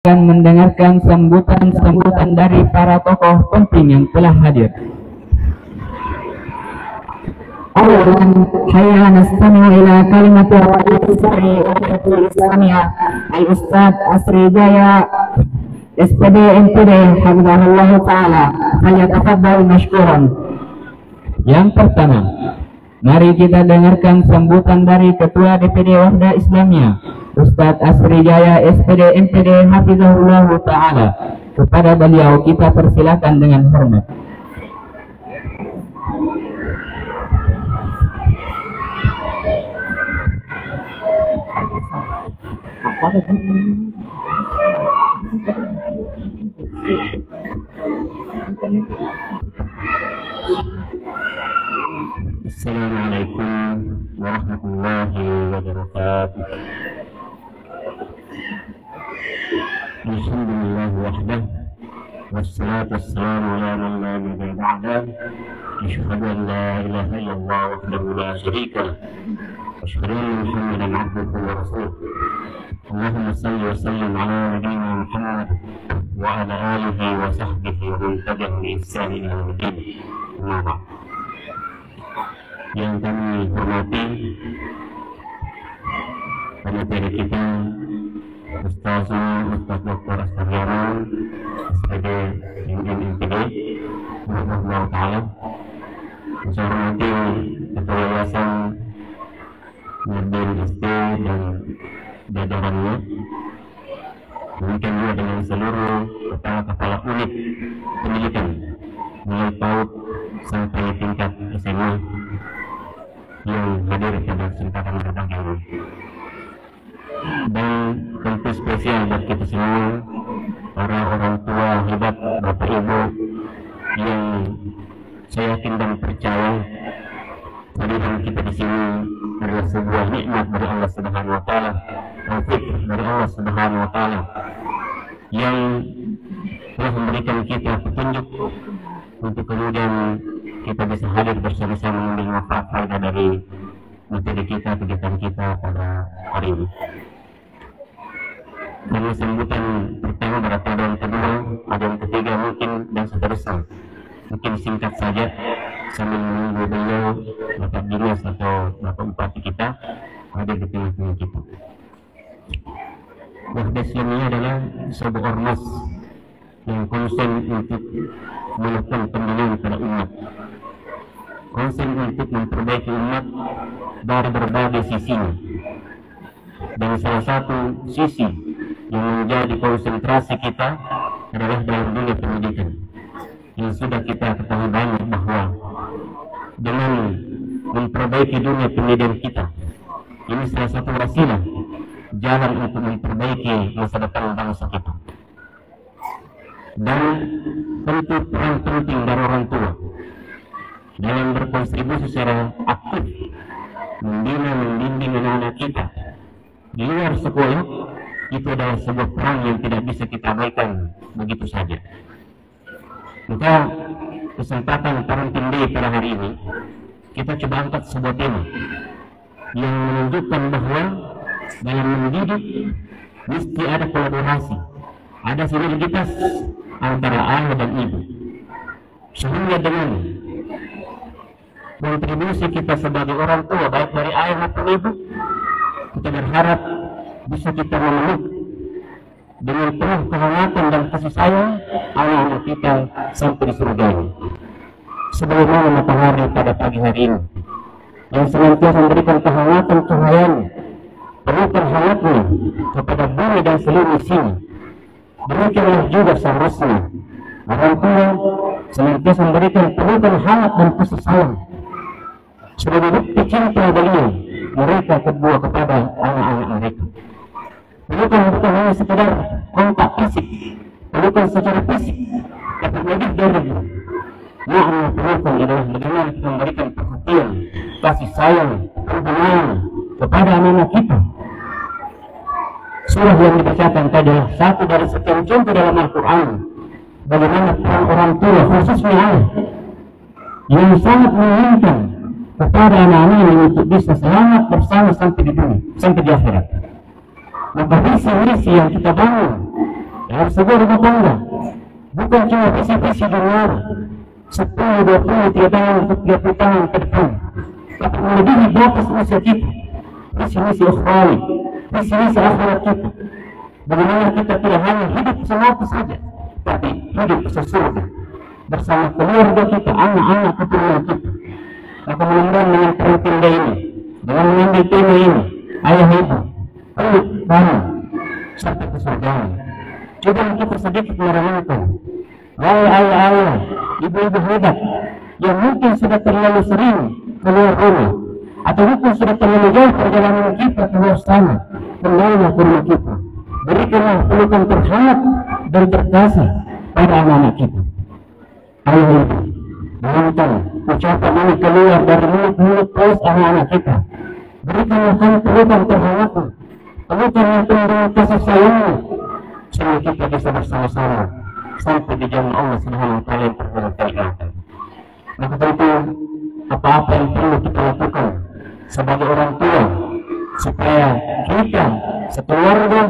akan mendengarkan sambutan-sambutan dari para tokoh penting yang telah hadir. Awalan, hayya nastami ila kalimati al-Isri Islamiyah Al-Ustaz Asri Jaya SPD MPD Hamdulillah Ta'ala falyatafaddal mashkuran. Yang pertama, mari kita dengarkan sambutan dari Ketua DPD Wahda Islamiyah Ustaz Asri Jaya SPD MPD Hafizahullah Ta'ala. Kepada beliau kita persilakan dengan hormat. Assalamualaikum warahmatullahi wabarakatuh. Alhamdulillah wahdah, wassalatu wassalamu ala man la nabiyya ba'dah. Asyhadu an la ilaha illallah wahdahu la syarika lah, wa asyhadu anna Muhammadan abduhu wa rasuluh. Allahumma salli wa sallim ala nabiyyina Muhammad wa ala alihi wa sahbihi wa man tabi'ahum bi ihsan ila yaumil din. Amma ba'd. Yang kami hormati pemateri kita Ustaz Dr. Astarjana SPD MPD Rahimahullah Ta'ala, saya hormati Ketua Yayasan Nurdin SD dan jajarannya, demikian juga dengan seluruh kepala-kepala unit pendidikan mulai PAUD sampai tingkat SMA yang hadir pada kesempatan berbahagia ini. Dan tentu spesial buat kita semua, para orang tua hebat, Bapak Ibu, yang saya yakin dan percaya kehadiran kita di sini adalah sebuah nikmat dari Allah Subhanahu wa Ta'ala, taufik dari Allah Subhanahu wa Ta'ala yang telah memberikan kita petunjuk untuk kemudian kita bisa hadir bersama-sama mengambil manfaat faedah dari materi kita, kegiatan kita pada hari ini. Karena sambutan pertama berapa ada yang kedua, ada yang ketiga mungkin, dan seterusnya. Mungkin singkat saja sambil menunggu beliau, Bapak Dinas atau Bapak Bupati kita hadir di tengah-tengah kita. Wahda Islamiyah adalah sebuah ormas yang konsen untuk melakukan pembinaan pada umat, konsen untuk memperbaiki umat dari berbagai sisinya. Dan salah satu sisi yang menjadi konsentrasi kita adalah dalam dunia pendidikan, yang sudah kita ketahui banyak bahwa dengan memperbaiki dunia pendidikan kita, ini salah satu wasilah jalan untuk memperbaiki masa depan bangsa kita. Dan tentu peran penting dari orang tua dalam berkontribusi secara aktif membina, membimbing anak-anak kita di luar sekolah, itu adalah sebuah peran yang tidak bisa kita abaikan begitu saja. Maka kesempatan parenting day pada hari ini kita coba angkat sebuah tema yang menunjukkan bahwa dalam mendidik mesti ada kolaborasi, ada sinergitas antara ayah dan ibu, sehingga dengan kontribusi kita sebagai orang tua, baik dari ayah maupun ibu, kita berharap bisa kita memeluk dengan penuh kehangatan dan kasih sayang anak-anak kita sampai di surga ini, sebagaimana matahari pada pagi hari ini yang senantiasa memberikan kehangatan cahayanya, penuhkan hangatnya kepada bumi dan seluruh isinya. Demikianlah juga seharusnya orang tua senantiasa memberikan penuhkan hangat dan kasih sayang sebagai bukti cinta beliau mereka kedua kepada anak-anak mereka. Pelukan bukan hanya sekedar kontak fisik, pelukan secara fisik, tapi lebih dari makna pelukan adalah bagaimana kita memberikan perhatian, kasih sayang, perhatian kepada anak-anak kita. Surah yang dibacakan tadi adalah satu dari sekian contoh dalam Al-Quran bagaimana peran orang tua, khususnya ayah, yang sangat menginginkan kepada anak-anaknya untuk bisa selamat bersama sampai di dunia, sampai di akhirat. Maka visi-misi yang kita bangun dalam sebuah rumah tangga, bukan cuma visi-visi dunia 10, 20, 3 tahun, 30 tahun ke depan, tapi melebihi batas usia kita, visi-visi ukhrawi, visi-visi akhirat kita. Bagaimana kita tidak hanya hidup semata saja, tapi hidup sesurga bersama keluarga kita, anak-anak keturunan kita. Maka mudah-mudahan dengan perintah ini, dengan mengambil tema ini, ayah ibu, peluk kami sampai ke surga. Coba kita sedikit merenungkan, wahai ayah-ayah, ibu-ibu hebat yang mungkin sudah terlalu sering keluar rumah, atau mungkin sudah terlalu jauh perjalanan kita keluar sana, kembalilah ke rumah kita. Berikanlah pelukan terhangat dan terkasih pada anak-anak kita. Ayah ibu, bayangkan ucapan ini keluar dari mulut-mulut paus anak-anak kita. Berikanlah kami pelukan terhangat, pelukan yang penuh dengan kasih sayangmu, sehingga kita bisa bersama-sama sampai di jalan Allah Subhanahu wa Ta'ala yang terbaik. Maka tentu apa-apa yang perlu kita lakukan sebagai orang tua supaya kita sekeluarga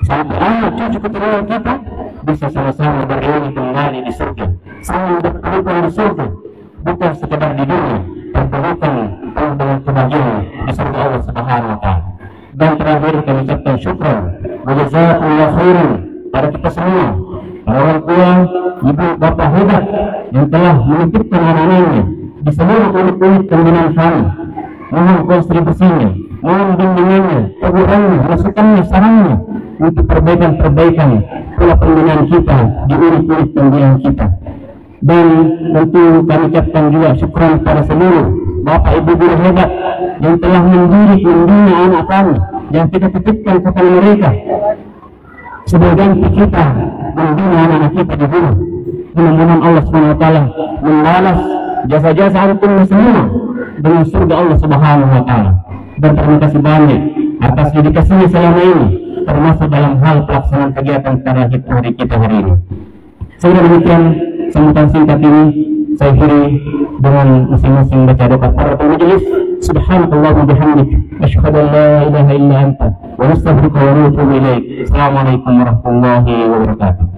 sampai anak cucu keturunan kita bisa sama-sama berreuni kembali di surga, saling berpelukan di surga, bukan sekedar di dunia, berpelukan dengan kebahagiaan di surga Allah Subhanahu wa Ta'ala. Dan terakhir kami ucapkan syukran wa jazakumullah khairan pada kita semua, para orang tua, ibu, bapak hebat yang telah menitipkan anak-anaknya di seluruh unit-unit pembinaan kami. Mohon kontribusinya, mohon bimbingannya, tegurannya, masukannya, sarannya untuk perbaikan-perbaikan pola pembinaan kita di unit-unit pembinaan kita. Dan tentu kami ucapkan juga syukuran pada seluruh bapak ibu guru hebat yang telah membina anak kami, yang kita titipkan kepada mereka sebagai ganti kita membina anak-anak kita di rumah. Mudah-mudahan Allah SWT membalas jasa-jasa antum semua dengan surga Allah Subhanahu wa Ta'ala. Dan terima kasih banyak atas dedikasinya selama ini, termasuk dalam hal pelaksanaan kegiatan terakhir hari kita hari ini. Saya demikian sambutan singkat ini saya akhiri dengan masing-masing baca doa kafaratul majelis. Subhanallah wa bihamdik, asyhadu an la ilaha illa anta, wa nastaghfiruka wa natubu ilaik. Assalamualaikum warahmatullahi wabarakatuh.